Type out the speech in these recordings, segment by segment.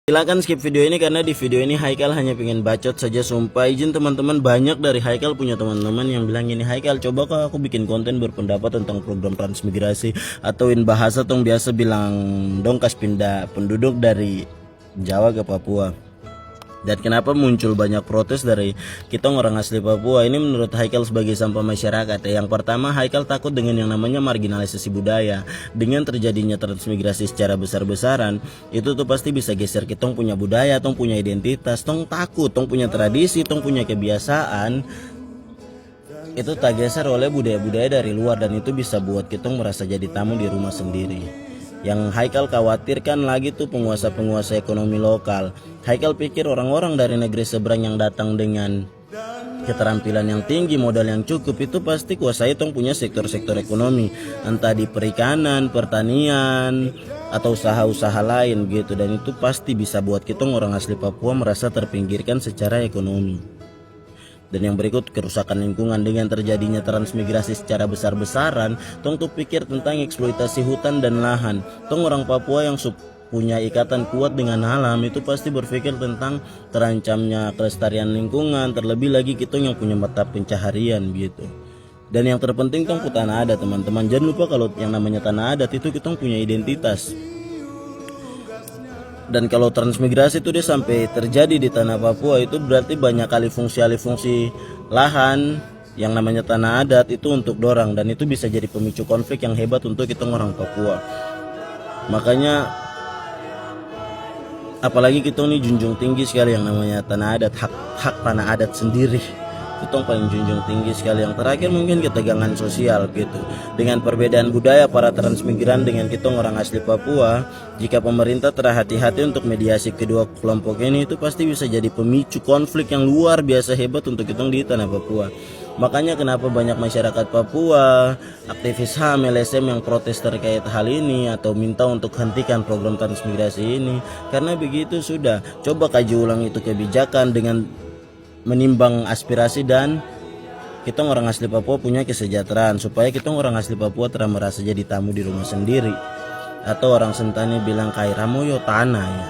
Silakan skip video ini karena di video ini Haikal hanya pengen bacot saja. Sumpah izin teman-teman, banyak dari Haikal punya teman-teman yang bilang gini, Haikal coba kok aku bikin konten berpendapat tentang program transmigrasi atauin bahasa tong biasa bilang dong kas pindah penduduk dari Jawa ke Papua. Dan kenapa muncul banyak protes dari kita orang asli Papua? Ini menurut Haikal sebagai sampah masyarakat. Yang pertama, Haikal takut dengan yang namanya marginalisasi budaya. Dengan terjadinya transmigrasi secara besar-besaran, itu tuh pasti bisa geser kita punya budaya, tong punya identitas, tong takut, tong punya tradisi, tong punya kebiasaan. Itu tak geser oleh budaya-budaya dari luar, dan itu bisa buat kita merasa jadi tamu di rumah sendiri. Yang Haikal khawatirkan lagi tuh penguasa-penguasa ekonomi lokal. Haikal pikir orang-orang dari negeri seberang yang datang dengan keterampilan yang tinggi, modal yang cukup, itu pasti kuasai tong punya sektor-sektor ekonomi, entah di perikanan, pertanian, atau usaha-usaha lain gitu. Dan itu pasti bisa buat kita orang asli Papua merasa terpinggirkan secara ekonomi. Dan yang berikut, kerusakan lingkungan. Dengan terjadinya transmigrasi secara besar-besaran, tong tuh pikir tentang eksploitasi hutan dan lahan. Tong orang Papua yang punya ikatan kuat dengan alam itu pasti berpikir tentang terancamnya kelestarian lingkungan, terlebih lagi kita yang punya mata pencaharian gitu. Dan yang terpenting tong tanah adat teman-teman. Jangan lupa kalau yang namanya tanah adat itu kita punya identitas. Dan kalau transmigrasi itu dia sampai terjadi di tanah Papua, itu berarti banyak kali fungsi lahan yang namanya tanah adat itu untuk dorang, dan itu bisa jadi pemicu konflik yang hebat untuk kita orang Papua. Makanya apalagi kita nih junjung tinggi sekali yang namanya tanah adat, hak tanah adat sendiri. Itu paling junjung tinggi sekali. Yang terakhir mungkin ketegangan sosial gitu. Dengan perbedaan budaya para transmigran dengan kita orang asli Papua, jika pemerintah terhati-hati untuk mediasi kedua kelompok ini, itu pasti bisa jadi pemicu konflik yang luar biasa hebat untuk kita di tanah Papua. Makanya kenapa banyak masyarakat Papua, aktivis HAM, LSM yang protes terkait hal ini atau minta untuk hentikan program transmigrasi ini. Karena begitu sudah, coba kaji ulang itu kebijakan dengan menimbang aspirasi dan kita orang asli Papua punya kesejahteraan, supaya kita orang asli Papua merasa jadi tamu di rumah sendiri. Atau orang Sentani bilang kairamu yo tanah ya,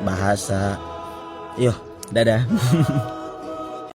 bahasa yo dadah.